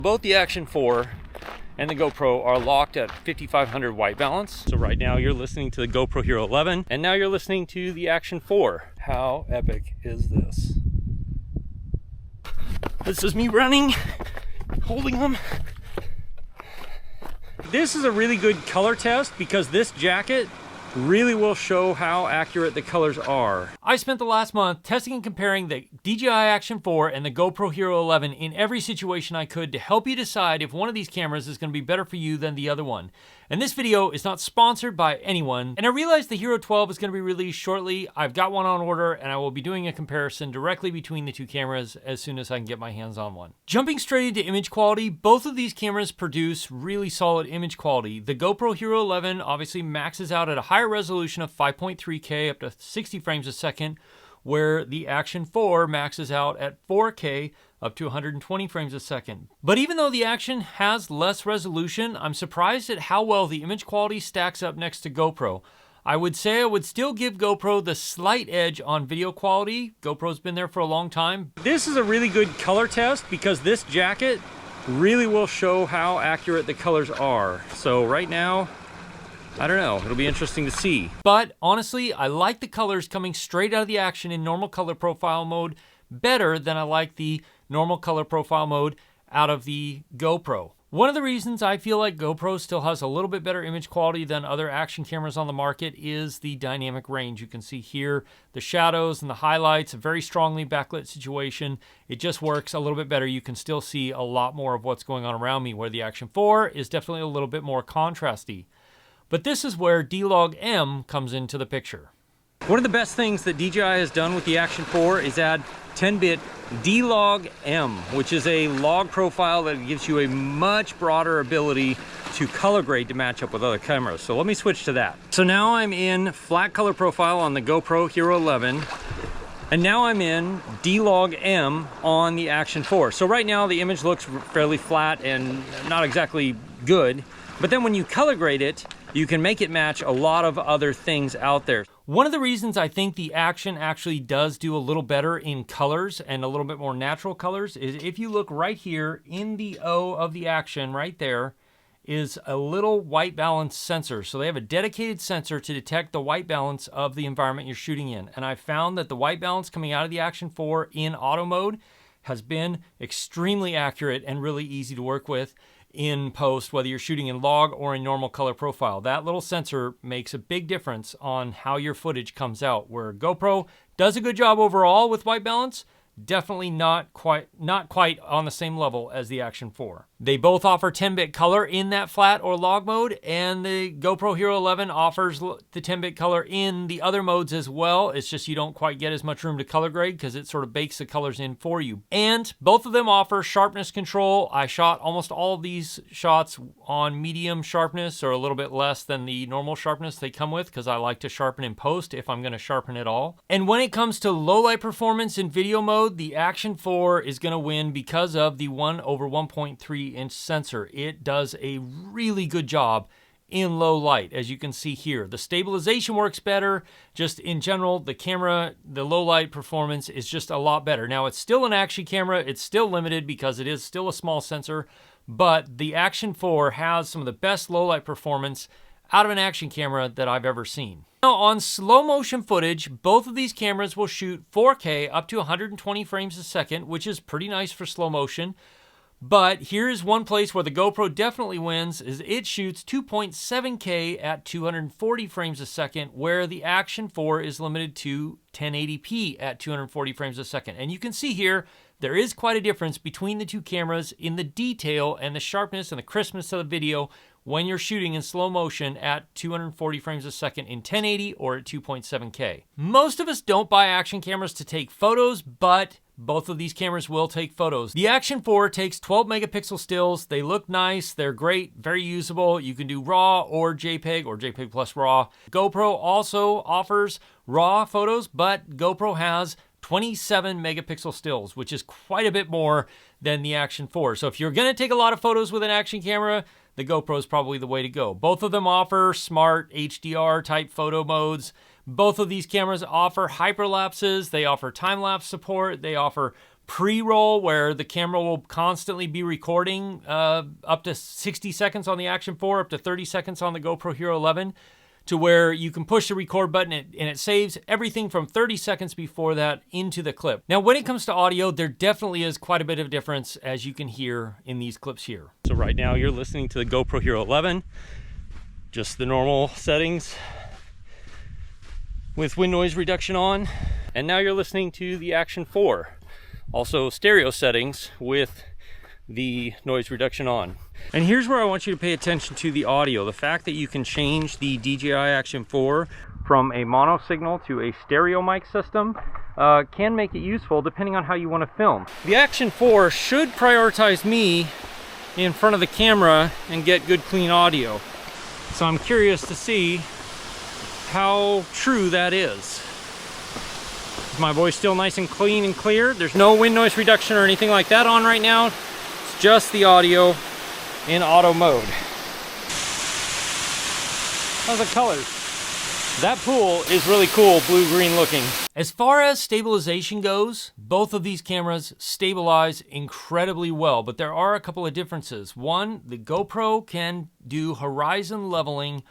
Both the Action 4 and the GoPro are locked at 5500 white balance. So right now you're listening to the GoPro Hero 11, and now you're listening to the Action 4. How epic is this? This is me running, holding them. This is a really good color test because this jacket really will show how accurate the colors are. I spent the last month testing and comparing the DJI Action 4 and the GoPro Hero 11 in every situation I could to help you decide if one of these cameras is going to be better for you than the other one. And this video is not sponsored by anyone, and I realize the Hero 12 is going to be released shortly. I've got one on order, and I will be doing a comparison directly between the two cameras as soon as I can get my hands on one. Jumping straight into image quality, both of these cameras produce really solid image quality. The GoPro Hero 11 obviously maxes out at a higher resolution of 5.3K up to 60 frames a second, where the Action 4 maxes out at 4K up to 120 frames a second. But even though the Action has less resolution, I'm surprised at how well the image quality stacks up next to GoPro. I would say I would still give GoPro the slight edge on video quality. GoPro's been there for a long time. This is a really good color test because this jacket really will show how accurate the colors are. So right now, I don't know, it'll be interesting to see. But honestly, I like the colors coming straight out of the Action in normal color profile mode better than I like the normal color profile mode out of the GoPro. One of the reasons I feel like GoPro still has a little bit better image quality than other action cameras on the market is the dynamic range. You can see here the shadows and the highlights, a very strongly backlit situation. It just works a little bit better. You can still see a lot more of what's going on around me, where the Action 4 is definitely a little bit more contrasty. But this is where D-Log-M comes into the picture. One of the best things that DJI has done with the Action 4 is add 10-bit D-Log-M, which is a log profile that gives you a much broader ability to color grade to match up with other cameras. So let me switch to that. So now I'm in flat color profile on the GoPro Hero 11, and now I'm in D-Log-M on the Action 4. So right now the image looks fairly flat and not exactly good, but then when you color grade it, you can make it match a lot of other things out there. One of the reasons I think the Action actually does do a little better in colors and a little bit more natural colors is if you look right here in the O of the Action, right there is a little white balance sensor. So they have a dedicated sensor to detect the white balance of the environment you're shooting in. And I found that the white balance coming out of the Action 4 in auto mode has been extremely accurate and really easy to work with in post, whether you're shooting in log or in normal color profile. That little sensor makes a big difference on how your footage comes out. Where GoPro does a good job overall with white balance, definitely not quite on the same level as the Action 4. They both offer 10-bit color in that flat or log mode, and the GoPro Hero 11 offers the 10-bit color in the other modes as well. It's just you don't quite get as much room to color grade because it sort of bakes the colors in for you. And both of them offer sharpness control. I shot almost all of these shots on medium sharpness or a little bit less than the normal sharpness they come with because I like to sharpen in post if I'm going to sharpen at all. And when it comes to low light performance in video mode, the Action 4 is going to win because of the 1/1.3 inch sensor. It does a really good job in low light, as you can see here. The stabilization works better. Just in general, the camera, the low light performance is just a lot better. Now, it's still an action camera. It's still limited because it is still a small sensor, but the Action 4 has some of the best low light performance out of an action camera that I've ever seen. Now, on slow motion footage, both of these cameras will shoot 4K up to 120 frames a second, which is pretty nice for slow motion. But here's one place where the GoPro definitely wins, is it shoots 2.7K at 240 frames a second, where the Action 4 is limited to 1080p at 240 frames a second. And you can see here, there is quite a difference between the two cameras in the detail and the sharpness and the crispness of the video when you're shooting in slow motion at 240 frames a second in 1080 or at 2.7K. Most of us don't buy action cameras to take photos, but both of these cameras will take photos. The Action 4 takes 12 megapixel stills. They look nice, they're great, very usable. You can do RAW or JPEG plus RAW. GoPro also offers RAW photos, but GoPro has 27 megapixel stills, which is quite a bit more than the Action 4. So if you're gonna take a lot of photos with an action camera, the GoPro is probably the way to go. Both of them offer smart HDR type photo modes. Both of these cameras offer hyperlapses. They offer time-lapse support. They offer pre-roll where the camera will constantly be recording up to 60 seconds on the Action 4, up to 30 seconds on the GoPro Hero 11, to where you can push the record button and it saves everything from 30 seconds before that into the clip. Now, when it comes to audio, there definitely is quite a bit of difference, as you can hear in these clips here. So right now you're listening to the GoPro Hero 11, just the normal settings with wind noise reduction on. And now you're listening to the Action 4, also stereo settings with the noise reduction on. And here's where I want you to pay attention to the audio. The fact that you can change the DJI Action 4 from a mono signal to a stereo mic system can make it useful depending on how you want to film. The Action 4 should prioritize me in front of the camera and get good clean audio. So I'm curious to see how true that is. Is my voice still nice and clean and clear? There's no wind noise reduction or anything like that on right now. It's just the audio in auto mode. How's the colors? That pool is really cool, blue-green looking. As far as stabilization goes, both of these cameras stabilize incredibly well, but there are a couple of differences. One, the GoPro can do horizon leveling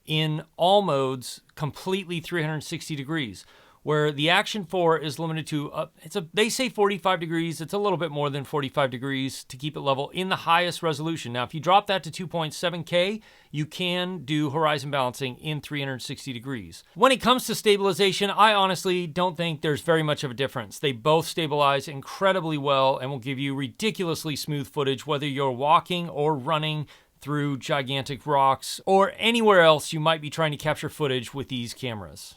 in all modes completely 360 degrees, where the Action 4 is limited to, they say 45 degrees, it's a little bit more than 45 degrees to keep it level in the highest resolution. Now, if you drop that to 2.7K, you can do horizon balancing in 360 degrees. When it comes to stabilization, I honestly don't think there's very much of a difference. They both stabilize incredibly well and will give you ridiculously smooth footage, whether you're walking or running through gigantic rocks or anywhere else you might be trying to capture footage with these cameras.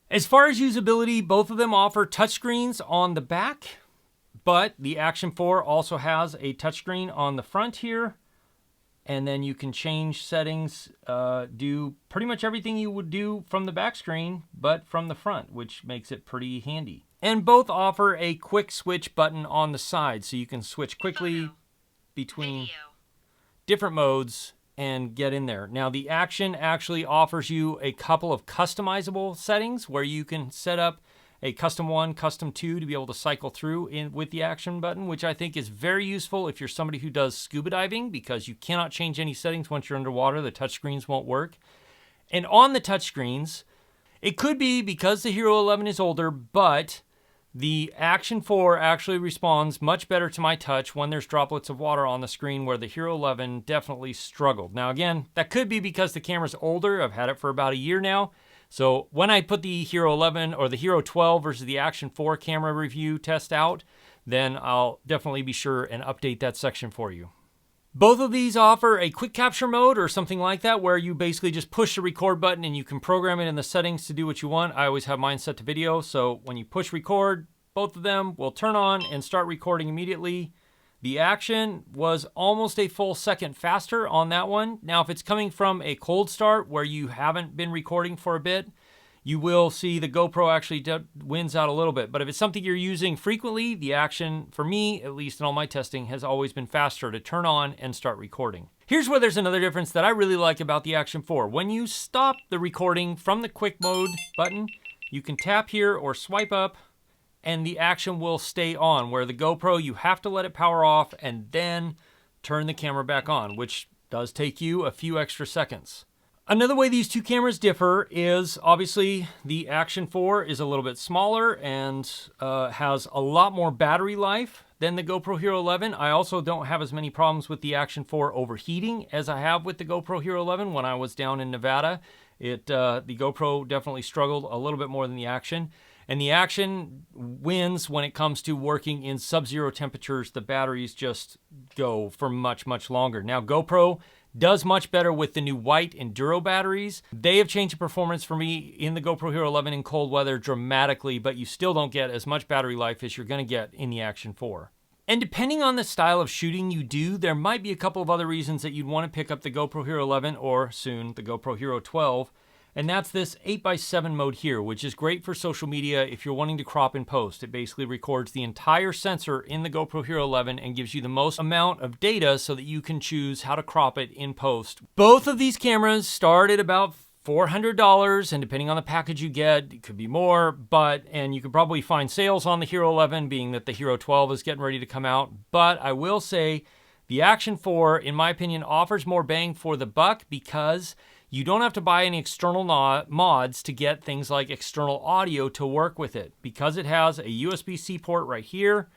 As far as usability, both of them offer touchscreens on the back, but the Action 4 also has a touchscreen on the front here, and then you can change settings, do pretty much everything you would do from the back screen, but from the front, which makes it pretty handy. And both offer a quick switch button on the side, so you can switch quickly between different modes and get in there. Now, the Action actually offers you a couple of customizable settings where you can set up a custom 1, custom 2 to be able to cycle through with the Action button, which I think is very useful if you're somebody who does scuba diving, because you cannot change any settings once you're underwater. The touchscreens won't work. And on the touchscreens, it could be because the Hero 11 is older, but the Action 4 actually responds much better to my touch when there's droplets of water on the screen, where the Hero 11 definitely struggled. Now again, that could be because the camera's older. I've had it for about a year now. So when I put the Hero 11 or the Hero 12 versus the Action 4 camera review test out, then I'll definitely be sure and update that section for you. Both of these offer a quick capture mode or something like that, where you basically just push the record button and you can program it in the settings to do what you want. I always have mine set to video, so when you push record, both of them will turn on and start recording immediately. The Action was almost a full second faster on that one. Now, if it's coming from a cold start where you haven't been recording for a bit, you will see the GoPro actually wins out a little bit. But if it's something you're using frequently, the Action, for me, at least in all my testing, has always been faster to turn on and start recording. Here's where there's another difference that I really like about the Action 4. When you stop the recording from the quick mode button, you can tap here or swipe up, and the Action will stay on, where the GoPro, you have to let it power off and then turn the camera back on, which does take you a few extra seconds. Another way these two cameras differ is obviously the Action 4 is a little bit smaller and has a lot more battery life than the GoPro Hero 11. I also don't have as many problems with the Action 4 overheating as I have with the GoPro Hero 11. When I was down in Nevada, the GoPro definitely struggled a little bit more than the Action. And the Action wins when it comes to working in sub-zero temperatures. The batteries just go for much, much longer. Now, GoPro does much better with the new white Enduro batteries. They have changed the performance for me in the GoPro Hero 11 in cold weather dramatically, but you still don't get as much battery life as you're going to get in the Action 4. And depending on the style of shooting you do, there might be a couple of other reasons that you'd want to pick up the GoPro Hero 11 or soon the GoPro Hero 12. And that's this 8x7 mode here, which is great for social media if you're wanting to crop and post. It basically records the entire sensor in the GoPro Hero 11 and gives you the most amount of data so that you can choose how to crop it in post. Both of these cameras start at about $400, and depending on the package you get, it could be more, and you could probably find sales on the Hero 11, being that the Hero 12 is getting ready to come out. But I will say the Action 4, in my opinion, offers more bang for the buck because you don't have to buy any external mods to get things like external audio to work with it. Because it has a USB-C port right here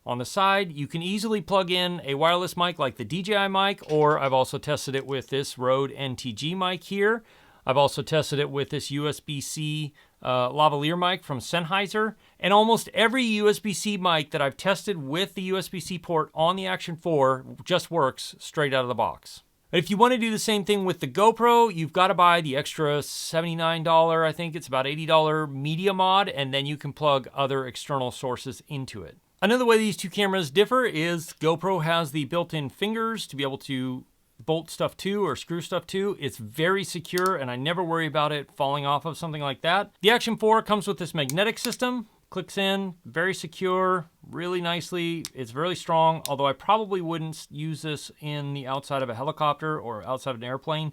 on the side, you can easily plug in a wireless mic like the DJI mic, or I've also tested it with this Rode NTG mic here. I've also tested it with this USB-C lavalier mic from Sennheiser. And almost every USB-C mic that I've tested with the USB-C port on the Action 4 just works straight out of the box. But if you want to do the same thing with the GoPro, you've got to buy the extra $79, I think it's about $80 media mod, and then you can plug other external sources into it. Another way these two cameras differ is GoPro has the built-in fingers to be able to bolt stuff to or screw stuff to. It's very secure and I never worry about it falling off of something like that. The Action 4 comes with this magnetic system, clicks in, very secure, really nicely. It's really strong, although I probably wouldn't use this in the outside of a helicopter or outside of an airplane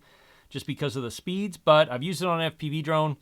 just because of the speeds, but I've used it on an FPV drone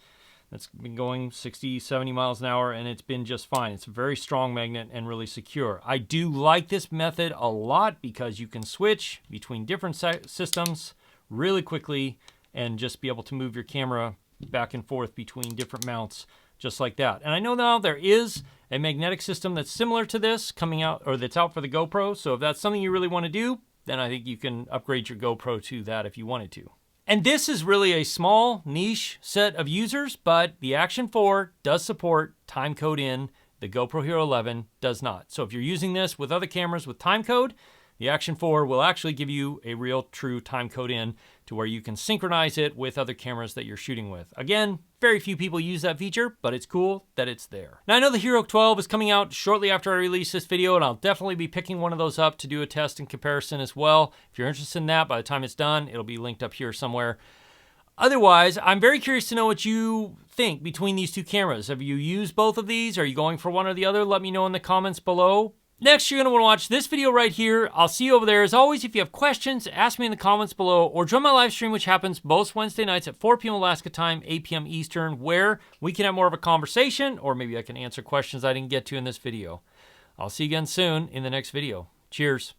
that's been going 60, 70 miles an hour, and it's been just fine. It's a very strong magnet and really secure. I do like this method a lot because you can switch between different systems really quickly and just be able to move your camera back and forth between different mounts just like that. And I know now there is a magnetic system that's similar to this coming out, or that's out for the GoPro. So if that's something you really want to do, then I think you can upgrade your GoPro to that if you wanted to. And this is really a small niche set of users, but the Action 4 does support timecode in, the GoPro Hero 11 does not. So if you're using this with other cameras with timecode, the Action 4 will actually give you a real true timecode in to where you can synchronize it with other cameras that you're shooting with. Again, very few people use that feature, but it's cool that it's there. Now I know the Hero 12 is coming out shortly after I release this video, and I'll definitely be picking one of those up to do a test and comparison as well. If you're interested in that, by the time it's done, it'll be linked up here somewhere. Otherwise, I'm very curious to know what you think between these two cameras. Have you used both of these? Are you going for one or the other? Let me know in the comments below. Next, you're going to want to watch this video right here. I'll see you over there. As always, if you have questions, ask me in the comments below, or join my live stream, which happens most Wednesday nights at 4 p.m. Alaska time, 8 p.m. Eastern, where we can have more of a conversation, or maybe I can answer questions I didn't get to in this video. I'll see you again soon in the next video. Cheers.